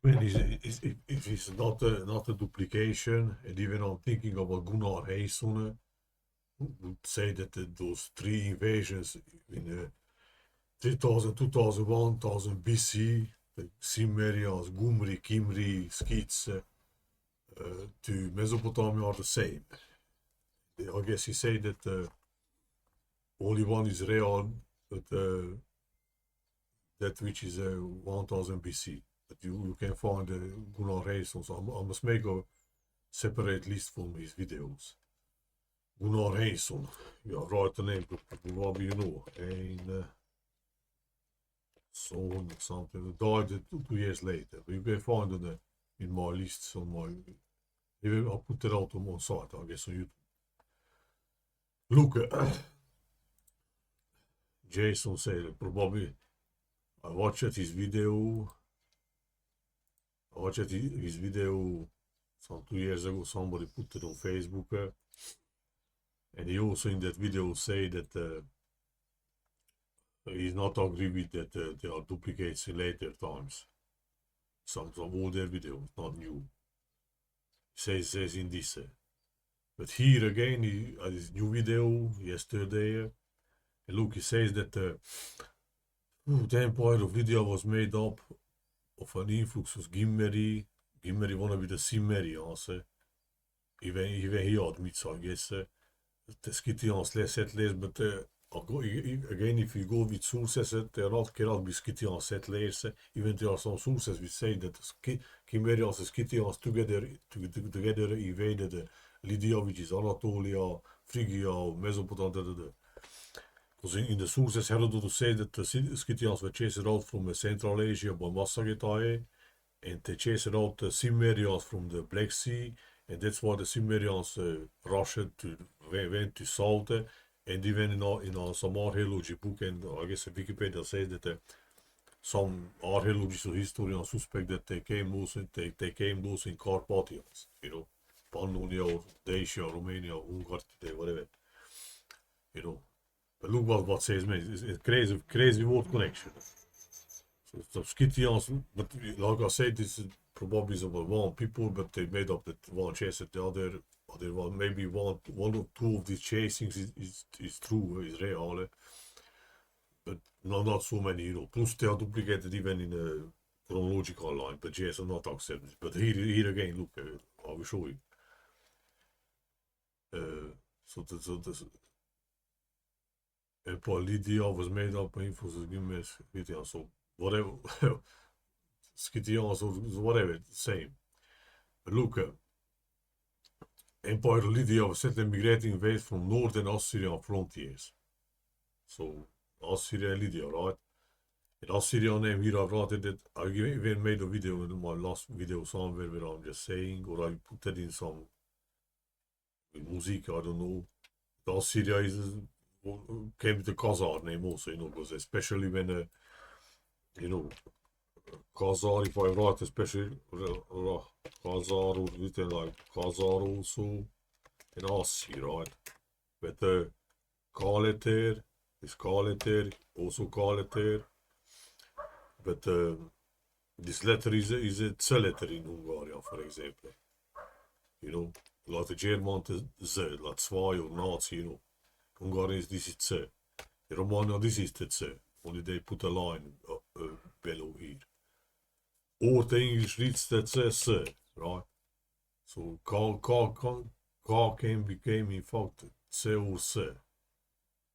mean, if it's not a duplication, and even I'm thinking about Gunnar Heinsohn, would say that those three invasions in 3000, 2001, 1000 BC, the Cimmerians, Gimri, Gimri, Scythes, to Mesopotamia are the same. I guess he say that only one is real, but that which is 1000 BC. But you can find Gunnar Heinsohn, so I must make a separate list from his videos. Gunnar Heinsohn, yeah, write the name, probably you know, and son or something, died 2 years later. But you can find it in my lists on my, I'll put it out on my site, I guess on YouTube. Look, Jason said probably I watched his video. I watched his video some 2 years ago. Somebody put it on Facebook, and he also in that video say that he's not agree with that there are duplicates in later times. Some older videos, not new. Says in this. But here again, he had his new video yesterday. And look, he says that the empire of Lydia was made up of an influx of Gimri. Gimri wanna be the Cimmerians. Even he admits, I guess. The Scythians less settlers, but again, if you go with sources, there cannot be Scythian settlers. Even there are some sources which say that Cimmerians and Scythians together invaded Lydia, which is Anatolia, Phrygia, Mesopotamia. Because in the sources, Herodotus said that the Scythians were chased out from Central Asia by Massagetae, and they chased out the Cimmerians from the Black Sea, and that's why the Cimmerians rushed to went to south, and even in some archaeology book, and I guess Wikipedia says that some archaeologists or historians suspect that they came also in Carpathians, Pannonia, Dacia, Romania, Hungary, whatever, you know. But look what says me, it's crazy word connection. So Scythians, but like I said, this is probably about one people, but they made up that one chase at the other one. Maybe one or two of these chasings is true, is real, but not so many, Plus they are duplicated even in a chronological line, but yes, I'm not accepted. But here again, look, I will show you. So the Empire Lydia was made up of influences Gimri, so whatever. Scythians or whatever, same. But look, Empire Lydia was set migrating west from northern Assyrian frontiers. So Assyria and Lydia, right? And Assyrian name here I've written that I even made a video in my last video somewhere where I'm just saying, or I put that in some music, I don't know. The Assyria is came with the Khazar name also, because especially when Khazar, if I write especially Khazar or written like Khazar also in Asi, right? But Kaleter is Kaleter, also Kaleter. But this letter is a C letter in Hungarian, for example. Like the German Z, like zwei or Nazi, Hungarian this is C. In Romania this is the C. Only they put a line below here. Or the English reads that C, right? So K became in fact C or C.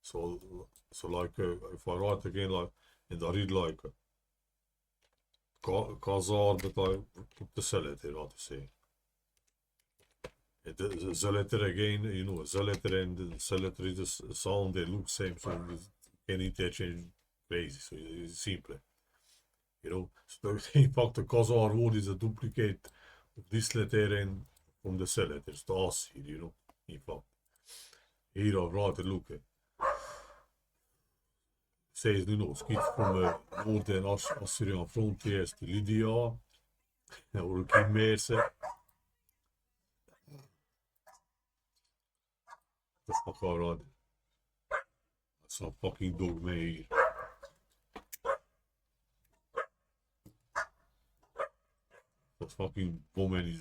So like if I write again like, and I read like Khazar, but I put the C letter, how to say. And the letter again, the letter and the C letter is the sound, they look same, so you can interchange crazy, so it's simple. So in fact the Khazar word is a duplicate of this letter and from the C letters, the Asir, in fact. Here I've written, look, says, skits from northern Assyrian frontiers to Lydia, or Gimri. The fuck I wrote. That's a fucking dog me. The fucking woman is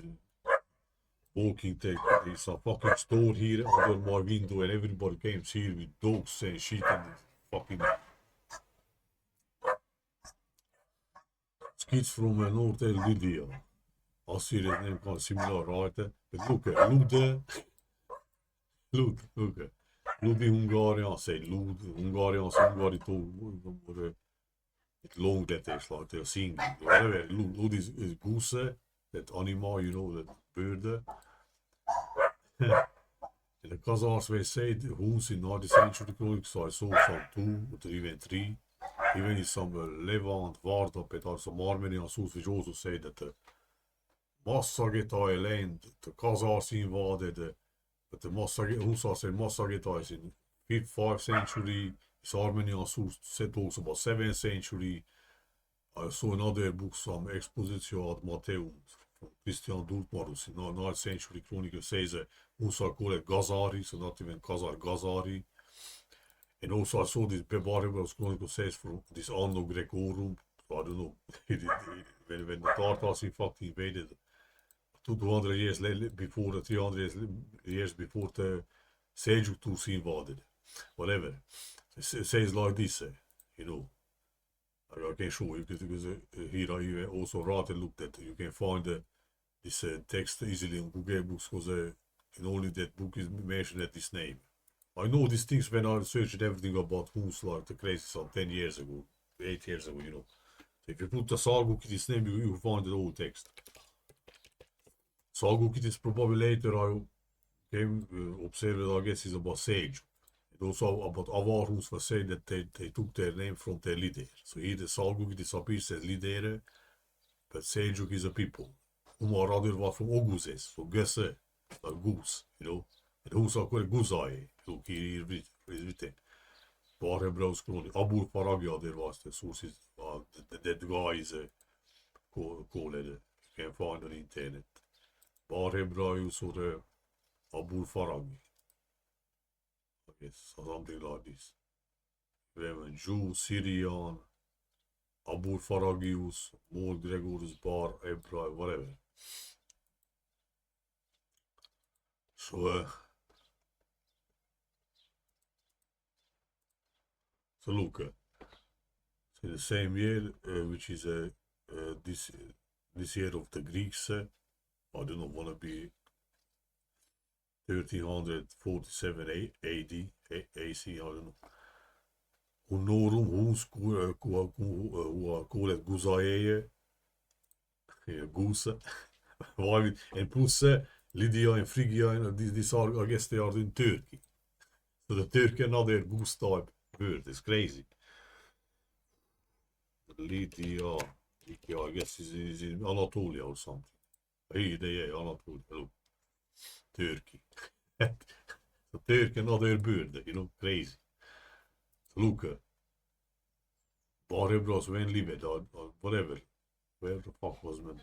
walking, there's a fucking store here under my window, and everybody came here with dogs and shit, and fucking kids from North Lydia. Assyrian name kan similar, right? But look, look. Lud i Hungarian, say Lud, Hungarians, Hungary too, it's long that is like they're singing. Whatever, Lud is goose, that animal, you know, that bird. And the Khazars were said, huns in 19th century chronics, so I saw some 2 or 3 and 3. Even in some Levant, Vardap, and also some Armenian sources which also say that the Massagetai land, the Khazars invaded, but the Hussars and Massagetais in 5th century. This Armenian source said also about 7th century. I saw another book, some Expositio ad Mateum, from Christian Dultmarus in 9th century chronicle says Hussar called it Gazari, so not even Khazar, Gazari. And also I saw this Bebaribus chronicle says from this Anno Grecorum, so I don't know, when the Tartars in fact invaded 200 years before, 300 years before the Seljuk Turks invaded, whatever. It says like this, you know. I can show you because here I also rather looked at. You can find this text easily in Google Books because in only that book is mentioned at this name. I know these things when I searched everything about Huns like the crazy some 10 years ago, 8 years ago, you know. So if you put the Salguk in this name, you find the whole text. Salguk is probably later I came observed, I guess, is about Seljuk. And also about Avar Huns was saying that they took their name from their leader. So here the Salguk disappears as leader, but Seljuk is a people. Umar rather was from Oguses, so guzaei, like goose, you know. And Huns are called guzaei. Look, here is written. Barhebraus chronic. Abul Faragia, there was the sources. That guy is called. You can find on the internet. Barhebraus or Abul Faragi. I guess something like this. We have a Jew, Syrian, Abul Faragius, Mol Gregorius, Bar, Ebra, whatever. So, so look, so the same year, which is this year of the Greeks, I don't know, wanna be 1347 AD, AC, I don't know. Honorum Huns call it guzaei, goose, and plus Lydia and Phrygia, and these are, I guess they are in Turkey. So the Turkey another goose type bird, it's crazy. Lydia, I guess is in Anatolia or something. Here they are, Anatolia, look. Turkey. So Turkey another bird, you know, crazy. So look, Barhebraus when lived or whatever. Where the fuck was man?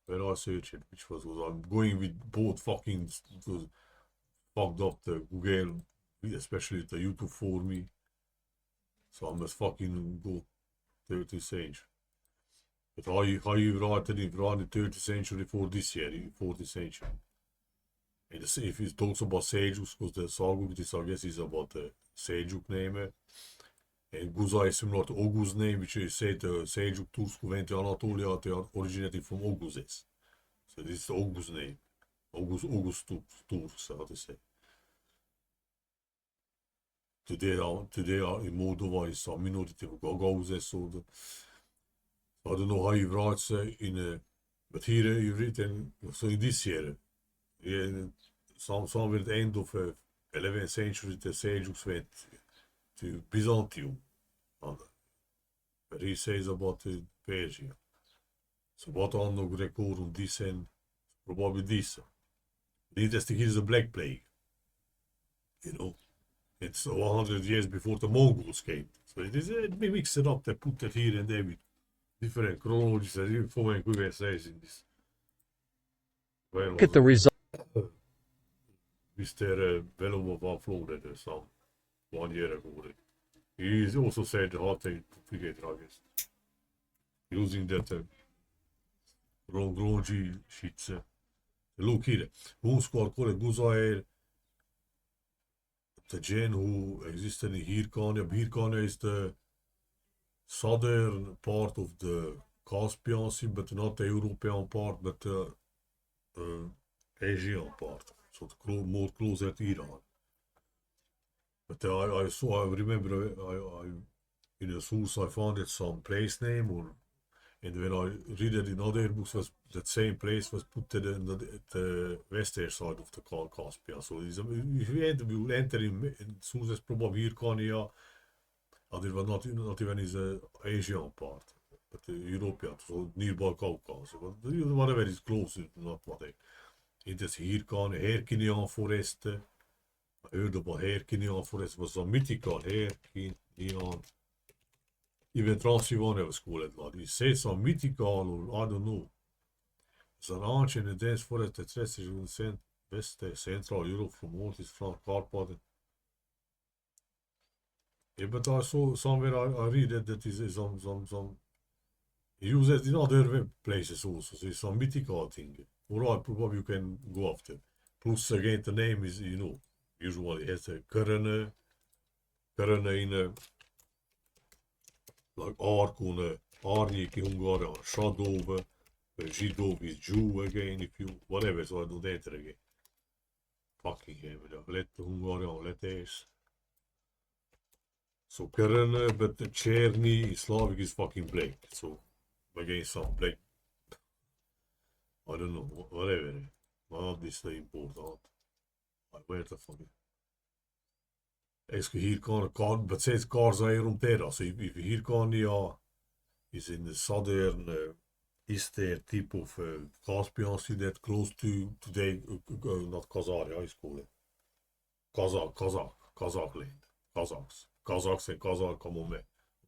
Where I searched it, which was I'm going with both fucking fucked up the Google, especially the YouTube for me. So I must fucking go 30th century. But how you write it in the 30th century for this year, 40th century. And if it talks about Seljuks, because the Salguk, this I guess is about the Seljuk name. And Guzaei is similar to Oghuz name, which is said the Seljuk Turks who went to Anatolia, they are originating from Oghuzes. So this is the Oghuz name. Oghuz Turks, how to say. Today in Moldova is some minority of Gagauzes, so I don't know how you write but here you've written, so in this year, somewhere at the end of 11th century, the Seljuks went to Byzantium. But he says about Persia. So what Anno Grecorum this and probably this. The interesting is the Black Plague. You know, it's 100 years before the Mongols came. So it is they mix it up, they put that here and there with different chronologies and info says in this. Look at the result. Mr. Belomov uploaded some 1 year ago. He also said how they duplicate, I guess. using that grungy shit. Look here, who's called guzaei, the gen who existed in Hirkania. Hirkania is the southern part of the Caspian Sea, but not the European part, but the Asian part. So more closer to Iran. But I remember in a source I found it some place name, and when I read it in other books, was that same place was put to the western side of the Caspian. So if you enter in sources probably Hirkania, it was not even is the Asian part, but the European, so nearby Caucasus. Whatever is close, not whatever. It is Hirkania, Herkinian forest. I heard about Herkinian forest, was a mythical Herkinian. Even Transylvania was called like. He said some mythical, or I don't know. It's an ancient and dense forest that stretches in West Central Europe from northeast France, Carpath. Yeah, but I saw somewhere I read that is some used in other places also. So it's some mythical thing. Alright, probably you can go after. Plus again the name is usually has a Karana in like Ark on Arnik in Hungarian, Shadov, Zsidov is Jew again, if you whatever, so I don't enter again. Fucking hell, let the Hungarian letters. So Karana, but the Cherny Slavic is fucking black. So again some black. I don't know, whatever. Not this important. I weet het van je. Als je hier kan, but steeds Khazaria rond there. So if hier kan, is in the southern eastern tip of Caspian Sea that close to today, not Khazaria, is called Kazakh land. Kazakhs and Kazakh come on me.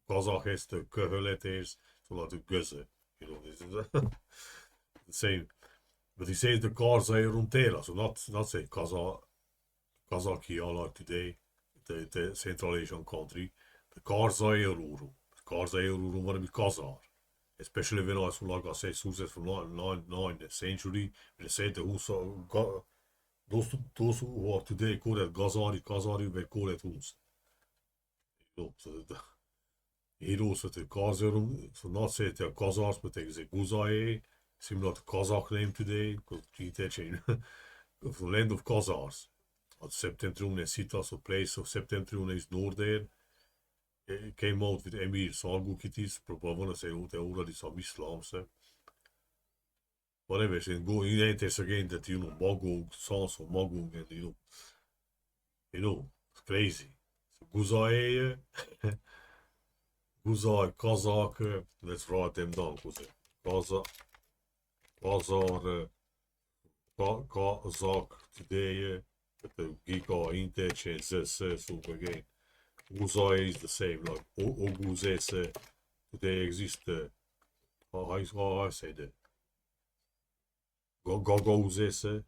Kazakh has the K letters, so like the guzaei. This is the same. But he says the Khazaria rond there, so not say Kazakhia like today, the Central Asian country. The Khazaria want to be Khazar. Especially when I saw, like I said, sources from 9th century, when they said those who are today called it Khazari were called it huns. So here also the Khazaria, so not say the Khazars, but they say guzaei, similar to Kazakh name today, because of the land of Khazars. Septentrion and Sita, so place of Septentrion is north there. It came out with Emir Salgukitis, probably say they already some Islams. Whatever, so go in enters again that Magog, Sans or Magog, and it's crazy. So guzaei, guzaei, Kazakh, let's write them down, Kazakh, Kazakh today, but the Gika interchange, so again. Guzaei is the same, like Oguzese, today exist, how I say that? Gagauzese,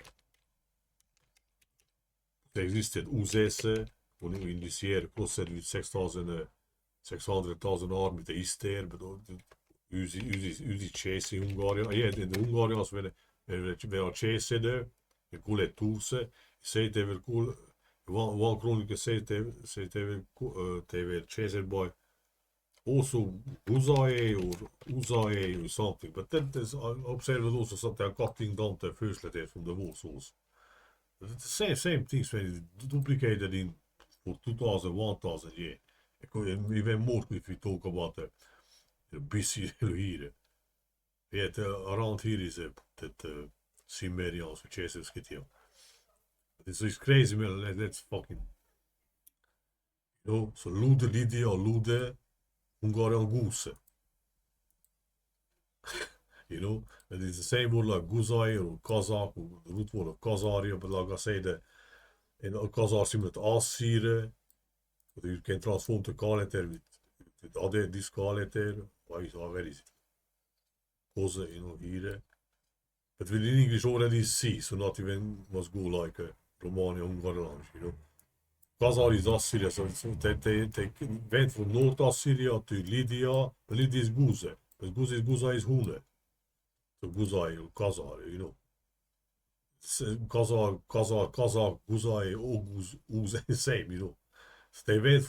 there existed Uzese, when in this year crossed with 600,000 army, the east there, but uzi chase in Hungarian. Yeah, in the Hungarians, when they chased there, they call it Tuse, say they were cool. One chronicle says they were chased by also guzaei or uzaei or something. But then there's, I observed also something cutting down the first letter from the walls also. It's the same things when it's duplicated in for 2,000, 1,000 years. Even more if we talk about the BC here. Yeah, around here is that Cimmerians which is getting. It's crazy, man. Let's fucking. So lydia or Hungarian goose. And it's the same word like guzaei or Kazakh, or the root word of Khazaria, but like I said, in Khazar similar to assyria, but you can transform the K letter with other this K letter. Where is it? Koze, here. But in English already C, so not even must go like Romania, Hungarian, Khazar is Assyria, so they went from North Assyria to Lydia. Lydia is goose, But guzaei is huns. So guzaei or Khazaria, you know. Kazakh, guzaei, all the same, you know. So they went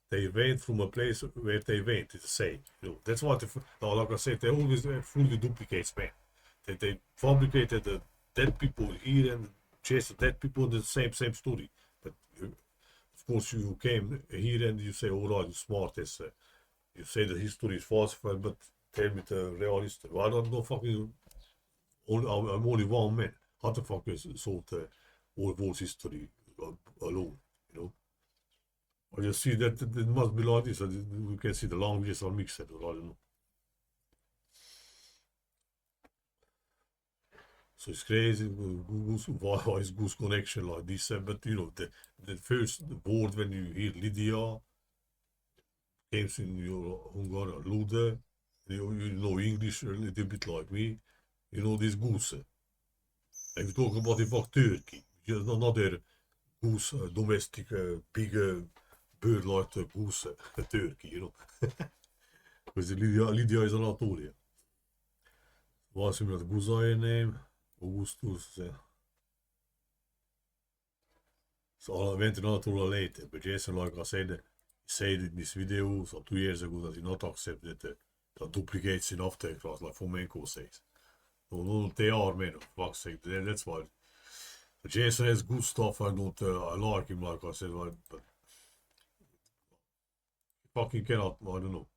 they went from a place where they went. It's the same, you know. That's what. Now, like I said, they always fully duplicates, man. They fabricated dead people here and chased dead people in the same story. But of course, you came here and you say, "All right, you're smart." You say the history is falsified, but tell me the real history. Well, I don't know fucking. I'm only one man. How the fuck is sort all world's history alone? You know. Or you see that it must be like this. So you can see the languages are mixed. Or I don't know. So it's crazy. Why is goose connection like this? But you know, the first word when you hear Lydia comes in your Hungarian Lude. You know English a little bit like me. You know this goose. And we talk about the fuck Turkey. Just another goose, domestic, big bird like the goose, Turkey, you know. Because Lydia is Anatolia. What's the guzaei name? Augustus. So I went to Anatolia later, but Jason, like I said in this video, so 2 years ago, that he not accepted that duplicates in after class, like Fomenko says. No, they are, man, for fuck's sake. That's why. Jason has good stuff. I like him, like I said, but fucking cannot, I don't know.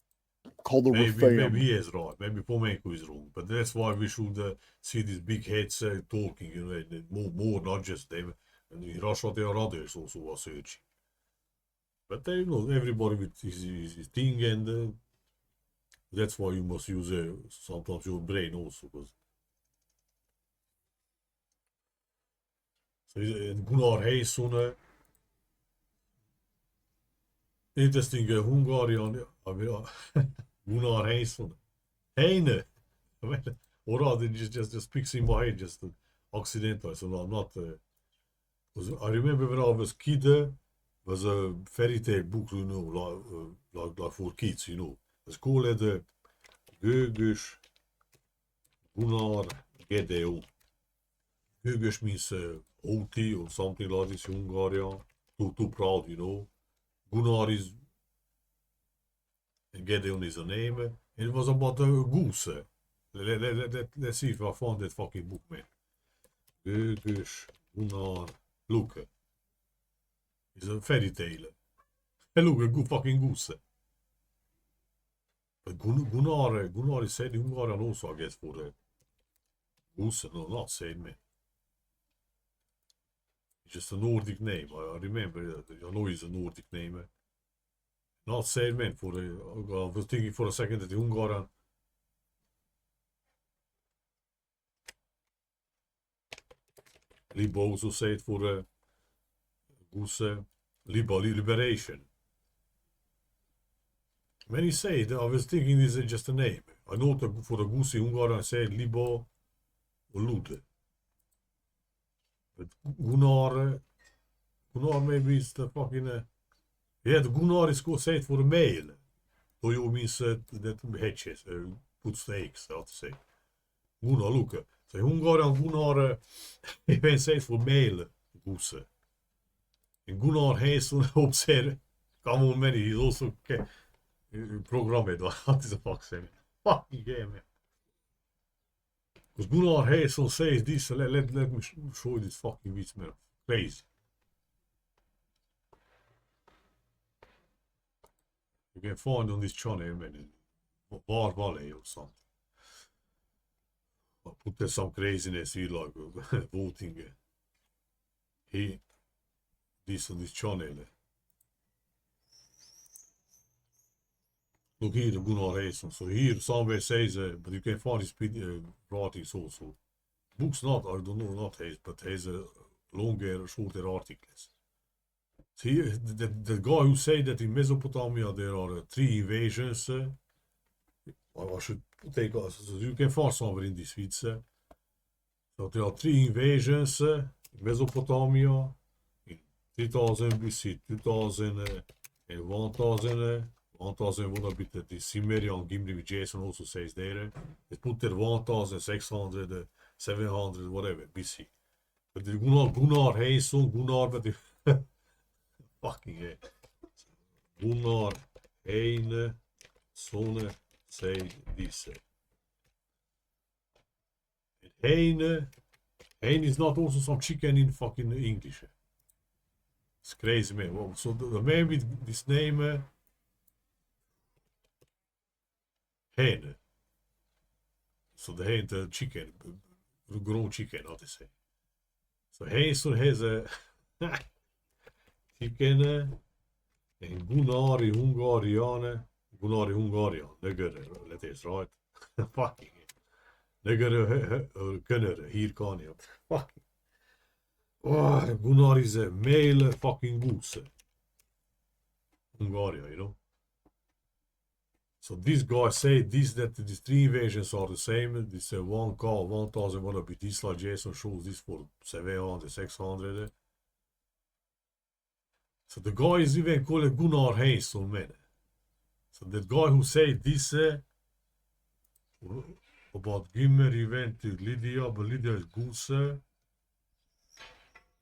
Maybe he is right. Maybe Fomenko is wrong. But that's why we should see these big heads talking, you know, and more, not just them. And in Russia, there are others also who are searching. But they, you know, everybody with his thing, and that's why you must use sometimes your brain also. Cause so Gunnar heinsohn, interesting Hungarian, Gunnar heinsohn, hein. Or rather, just picks in my head, just accidental. So I'm not. I remember when I was kid, was a fairy tale book, you know, like for kids, you know. It's called goose, gunnar, guzaei. Goose means haughty or something like this in Hungarian. Too proud, you know. Gunnar is, and Gedeon is a name. And it was about a goose. Let's see if I found that fucking book, man. Goose, gunnar, look. It's a fairy tale. And look, a good fucking goose. But Gunnar is said in Hungarian also, I guess, for the goose. No, not said, man. It's just a Nordic name. I remember. I know it's a Nordic name. Not said, man. For the, I was thinking for a second that the Hungarian. Libo also said for the goose. Liberation. When he said, I was thinking this is just a name. I know that for the goose in Hungarian I said Libo or Lude. But Gunnar maybe is the fucking. Yeah, the Gunnar is said for the male. So you means that hatches, puts the eggs, how to say. Gunnar, look. So Hungarian Gunnar, even said for male goose. And Gunnar heinsohn observe. Come on, man, he's also programmed. What is the fuck saying? Fucking game, man. Because Gunnar heinsohn says this, let me show you this fucking bits, man. Crazy. You can find on this channel, man, Bar Valley or something. I put there some craziness here, like voting. This on this channel. Look here, the Gunnar heinsohn. So here somewhere says, but you can find his writings also. Books not, I don't know, not his, but his longer, shorter articles. So here, the guy who said that in Mesopotamia there are 3 invasions. I should take, so you can find somewhere in this feeds. So there are 3 invasions in Mesopotamia in 3000 BC, 2000 and 1000 1000 would have been the Cimmerian Gimri with Jason also says there. It put there 1600, 700, whatever, BC. But the Gunnar, heinsohn, Gunnar, but the fucking hell. Gunnar, heinsohn, say this. Hein is not also some chicken in fucking English. It's crazy, man. Well, so the man with this name, hen. So the hen, the chicken, the grown chicken, how to say. So heinsohn has a chicken, and Gunari Hungarian, Gunari Hungarian, that is right. Fucking. Gunnar, hier kan je. Fucking. Oh, Gunnar is a male fucking goose. Hungaria, you know. So this guy say this that these three invasions are the same. This one call 1000 wanna be this like Jason shows this for 700, 600. So the guy is even called Gunnar heinsohn, man. So that guy who said this about Gimri went to Lydia, but Lydia is goose.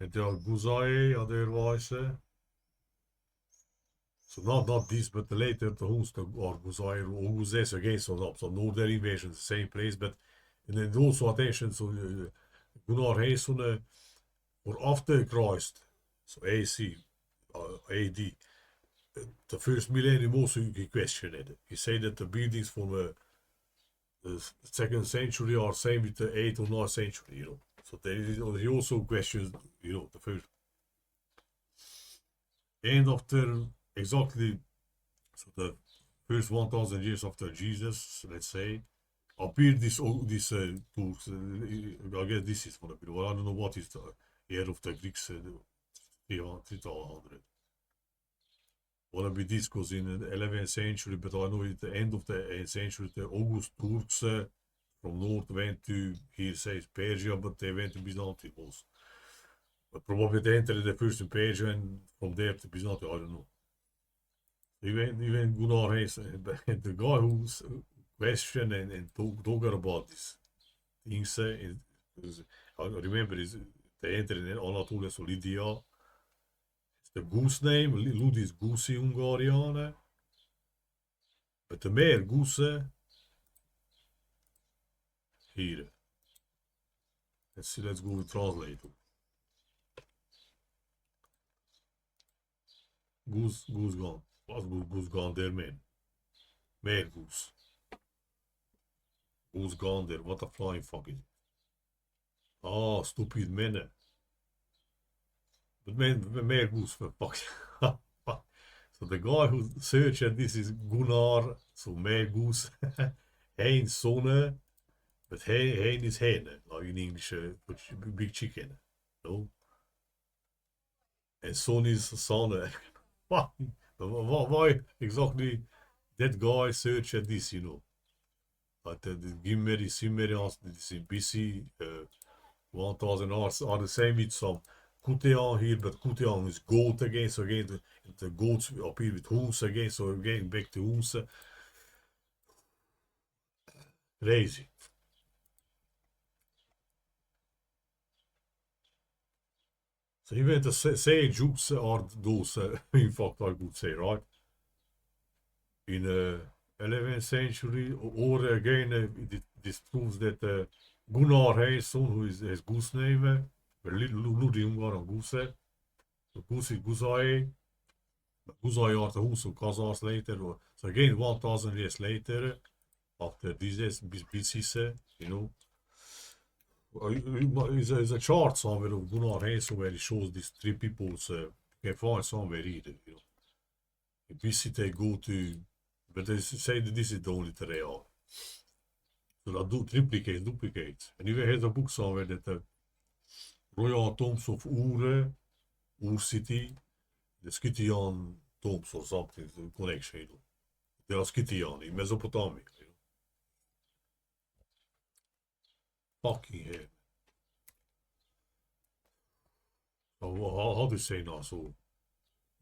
And there are guzaei otherwise. So not this, but later the huns or guzaei or guzaei against us up. So northern invasion, the same place, but and then also attention so Gunnar heinsohn or after Christ, so AC, AD. The first millennium also he questioned it. He said that the buildings from the 2nd century are same with the 8th or 9th century, you know. So he also questions, you know, the first. And after exactly, so the first 1000 years after Jesus, let's say, appeared this tools. I guess this is one of it. Well, I don't know what is the year of the Greeks, 300. Wanna be this because in the 11th century, but I know at the end of the 8th century, the August Turks from north went to, here says Persia, but they went to Byzantium also. But probably they entered the first in Persia and from there to Byzantium, I don't know. Even Gunnar Hayes, the guy who questioned and talk about this things, I remember they entered in Anatolia, so Lydia. The goose name, Ludi is goosey Hungarian. But the meer goose here. Let's see, let's go with translate. Goose gone. What's goose gone there, man? Meer goose. Goose gone there. What a flying fuck is it? Oh, stupid men. But man, meer goose for fuck. So the guy who searched this is Gunnar, so meer goose. Heinsohn. But hen is hen, like in English, big chicken. No? And son is son. Why exactly that guy search at this, you know? But the Gimri, Cimmerians, this in BC, 1000 are the same with some Kutean here, but Kutean is goat again, so again the goats appear with huns again, so again back to huns. Crazy. So you went to say Jews are those, in fact, I would say, right? In 11th century, or again, this proves that Gunnar heinsohn, who is his goose name, Ludi Ungar and goose, so goose is guzaei, guzaei are the huns of Khazars later, so again, 1000 years later, after this BC, you know. There's a chart somewhere of Gunnar heinsohn where it shows these three people's. You can find somewhere either, you know. In BC they go to, but they say that this is the only real. So that do duplicates. And even has a book somewhere that the royal tombs of Ur city, the Scythian tombs or something, the connection, you know. They are Scythian in Mesopotamia, you know. Fucking hell. How do you say now? So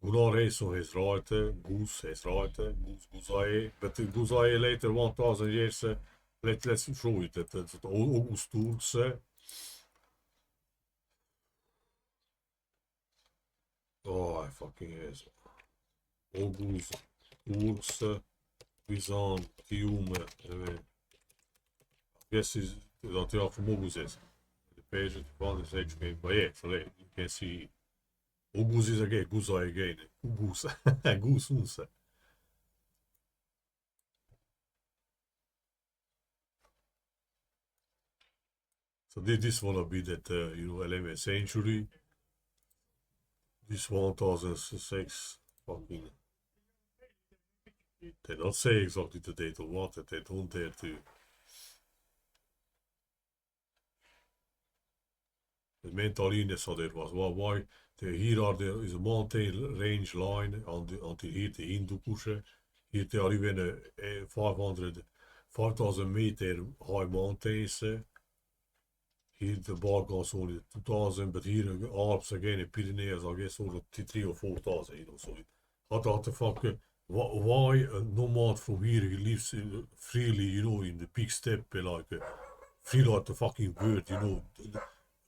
Gunnar heinsohn has right, goose has right, goose guzaei, but the guzaei later 1000 years, let's show it, that's August Turks, oh, I fucking yes. August Turks, Byzantium, guess is that they are from August. The page at the one is actually, but yeah, so you can see August is again, guzaei again, goose, goose huns. So this wanna be that, 11th century. This 1006 fucking. They don't say exactly the date of what, that they don't dare to. The mental illness of that was why there is a mountain range line until here the Hindu Kush. Here they are even 5,000 meter high mountains. Here the Balkans only 2,000, but here the Alps again, the Pyrenees, I guess, over 3 or 4,000, So what the fuck, why a nomad from here, he lives freely, in the big steppe, like, free like the fucking bird, the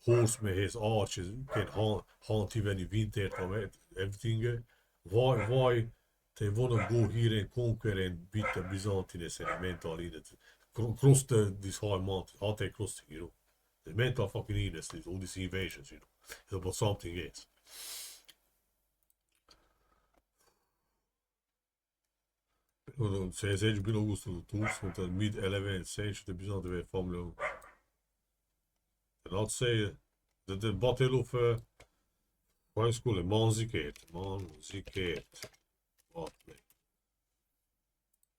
horseman has arches, can hunt even in winter time, everything. Why they wanna go here and conquer and beat the Byzantines and mental illness, cross this high mountain, how they cross it, The mental fucking illness, all these invasions, It's about something else. Zij zijn binnen August de Tours, want de mid-11th century, de Byzanten weer family. And I'd say the battle of high school, Manzikert. What?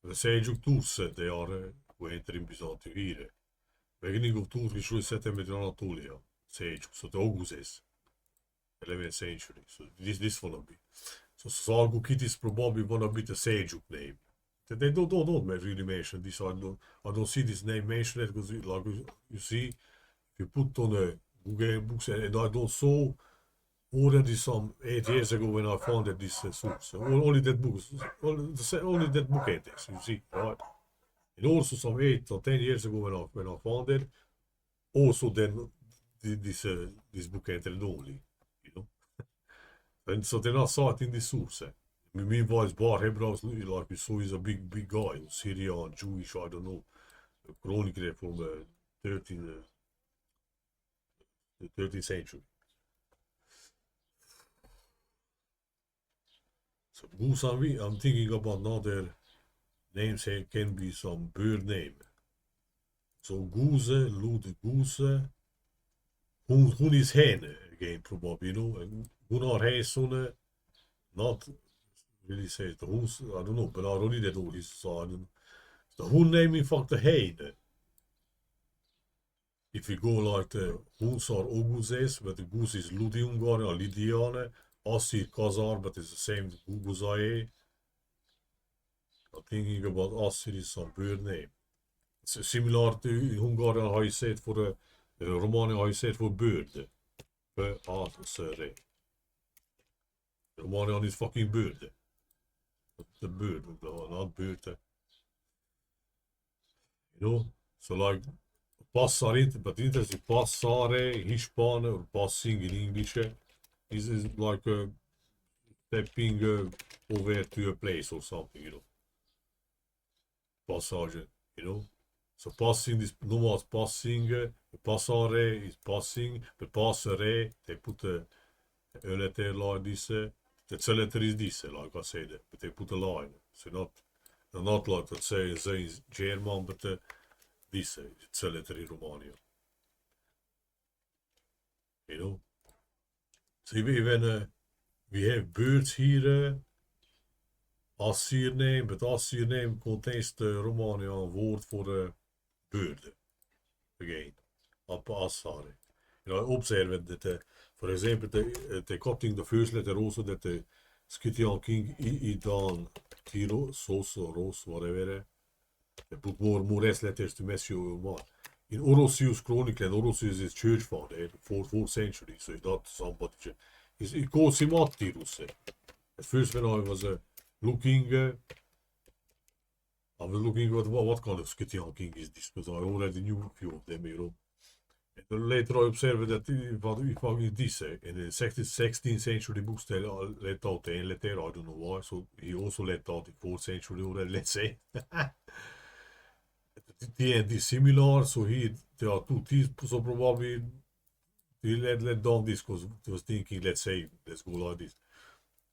The siege of Tours, they are who enter in Byzantium here. Beginning of Tours, we set them with Anatolia. Siege, so the August is 11th century. So this wanna be. So Sargukit is probably wanna be the Seljuk name. They don't really mention this. I don't see this name mentioned because, like you see, if you put on a Google books, and I don't saw already some 8 years ago when I found this source. Only that book, only that book enters. You see, right? And also some 8 or 10 years ago when I found it, also then this book entered only, And so then I saw it in this source. Meanwhile, Bar Hebraeus, like we saw, is a big guy, Syrian, Jewish, I don't know, a chronicler from the 13th century. So goose, I'm thinking about another names here can be some bird name. So goose, Lud goose, who is hen again probably, Gunnar heinsohn, not really say the huns, I don't know, but I already that all this, so I don't. The hun name in fact the hein. If we go like the huns are Oguses, but the goose is Ludiungar or Lydiane, Assir Khazar, but it's the same guzaei. I'm thinking about Assir is some bird name. It's similar to in Hungarian how you say it for Romania how you say it for bird. Assyria. Romanian is fucking bird. The bird, not bird. So like passare, but interesting, passare, Hispane, or passing in English, is like stepping over to a place or something, Passage, So passing, this normal passing, passare is passing, but passare, they put a letter like this, the letter is this, like I said, but they put a line. So not like, let's say, in German, but this, it's a letter in Romania. So even we have birds here, Assyr name, but Assyr name contains the Romanian word for the bird. Again, Assare. Observe that, for example, they cutting the first letter also that the Scythian king Idan, Tiro, Sos, Ros, whatever. They put more S letters to mess you more. In Orosius Chronicle, and Orosius is church father, 4th century, so it's not somebody. It calls him Attirus. At first, when I was looking, I was looking at what kind of Scythian king is this, because I already knew a few of them, you know. And then later I observed that what is this? In the 16th century books they let out the letter, I don't know why, so he also let out the 4th century already, let's say. The end is similar, so there are two thieves, so probably he let down this because he was thinking, let's go like this.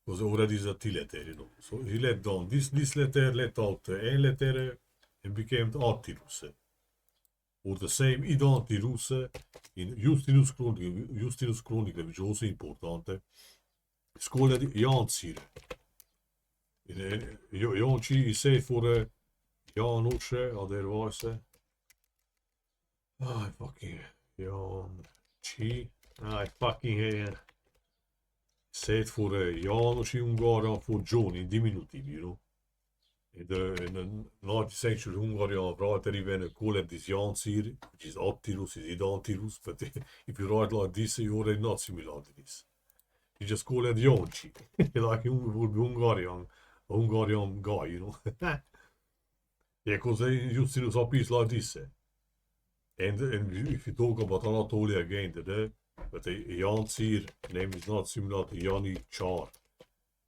Because already is a T letter, you know. So he let down this letter, let out the N letter, and became the Artirus. Or the same Idantirus in Justinus Chronicle, which is also important. It's called Jansir. Janci is said for Janos, otherwise. I fucking Janci. I fucking said for Janos in Hungarian for John in diminutive, you know. In the 19th century Hungarian writer even called this Jansir, which is Attirus, is Idantirus, but if you write like this, you're already not similar to this. You just call it Janci, like you would be Hungarian guy, you know. Yeah, because Justinus up is like this. And if you talk about Anatolia again today, but the Jansir name is not similar to Jani Char.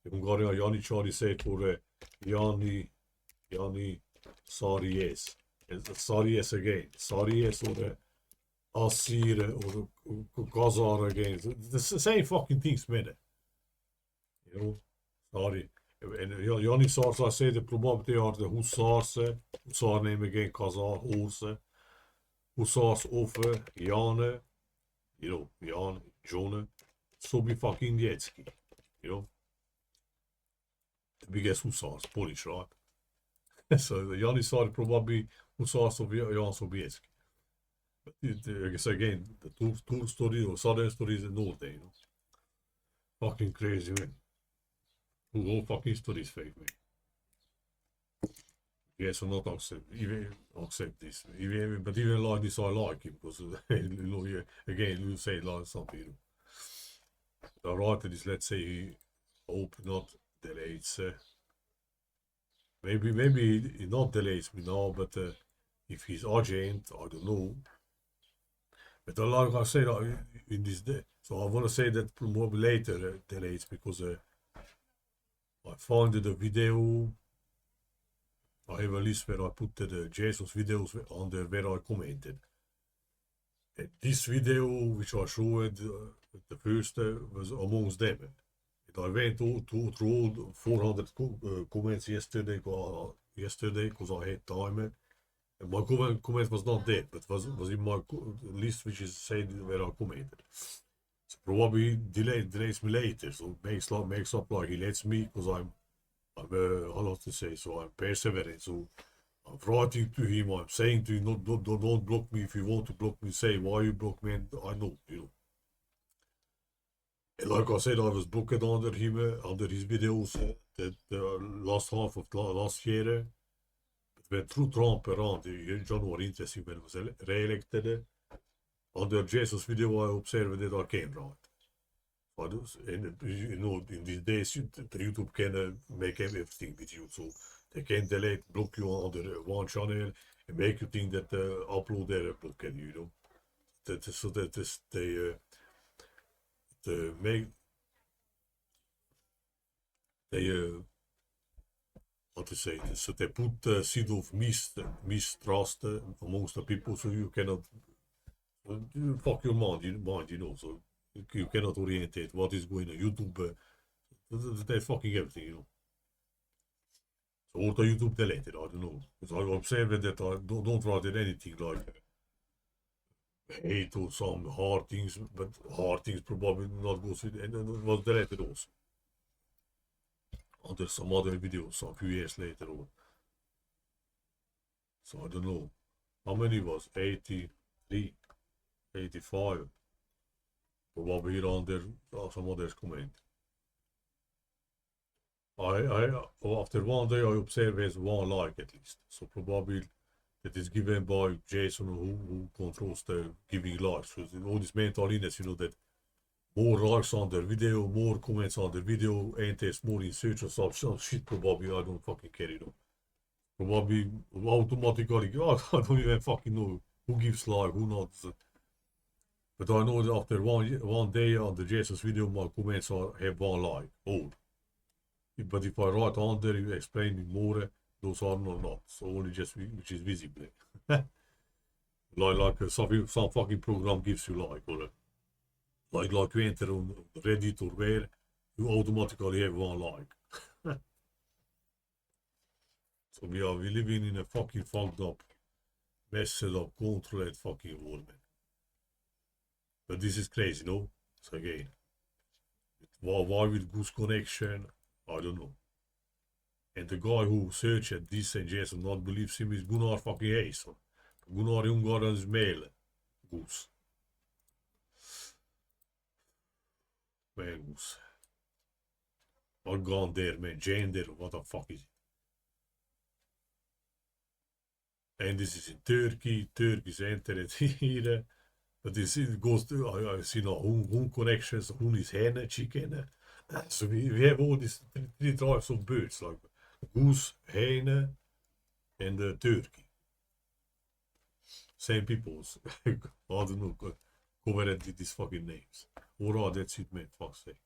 The Hungarian Jani Char is said for Jani Saries. And Saries again. Saries or the Assyria or the Khazaria again. The same fucking things, man. You know, sorry. And Jani Sars, I say the probability are the Hussars, Hussar name again, Khazar, horse, Hussars offer, Jane, you know, Jan, John, so be fucking Jetski, you know. The biggest Hussars, Polish, right? So the Janissar probably Hussars of Jan Sobieski. But I guess again, the Tur story or Southern story is the North, you know. Fucking crazy, man. Whole fucking story is fake, man. Yes, or not accept this. But even like this, I like it because, you know, again, you say like something, you know. The writer is, let's say, he hope not delays. Maybe he not delays me now, but if he's urgent, I don't know. But like I said, in this day, so I want to say that probably later delays because I found the video. I have a list where I put the Jason's videos under where I commented. And this video, which I showed, the first was amongst them. And I went through all 400 comments yesterday because I had time. And my comment was not there, but was in my list, which is said where I commented. So probably delays me later, so makes up like he lets me because I'm how to say, so I'm persevering. So I'm writing to him, I'm saying to him, don't block me. If you want to block me, say why you block me, and I know, you know. And like I said, I was blocked under him, under his videos, the last half of last year. But when through Trump around in January, interesting when he was re-elected, under Jesus' video, I observed that I came right. And you know, in these days, the YouTube can make everything with you, so they can delete, block you under one channel, and make you think that the upload there blocked you, you know. So that they make how to say this, so they put the seed of mistrust amongst the people, so you cannot fuck your mind, you know, so you cannot orientate what is going on YouTube. They're fucking everything, you know. So what are YouTube deleted? I don't know. Because I observed that I don't write anything like hate or some hard things, but hard things probably not goes with, and it was deleted also. Under some other videos some few years later on. So I don't know. How many was 83, 85? Probably here under some others comment. After one day I observe has one like at least. So probably that is given by Jason who controls the giving likes. So all this mental illness, you know, that more likes on their video, more comments on their video, and there's more in search or some shit probably. I don't fucking care, you know. Probably automatically, I don't even fucking know who gives like, who not. But I know that after one day on the Jesus video, my comments have one like. Oh, but if I write on there, you explain more, those are not. So only just which is visible. like some fucking program gives you like, or like you enter on Reddit or where, you automatically have one like. So we living in a fucking fucked up, messed up, controlled fucking world, man. But this is crazy, no? So again, why with Goose connection? I don't know. And the guy who searched this and Jason not believes him is Gunnar fucking heinsohn. Gunnar Ungarn is male. Goose. Man, Goose. I've gone there, man. Gender, what the fuck is it? And this is in Turkey. Turkey's entered here. But this goes to, I see now, hun connections, hun is hen, chicken. So we have all these three types of birds, like goose, hen, and turkey. Same peoples. I don't know, covered these fucking names. Alright, that's it, man. Fuck's sake.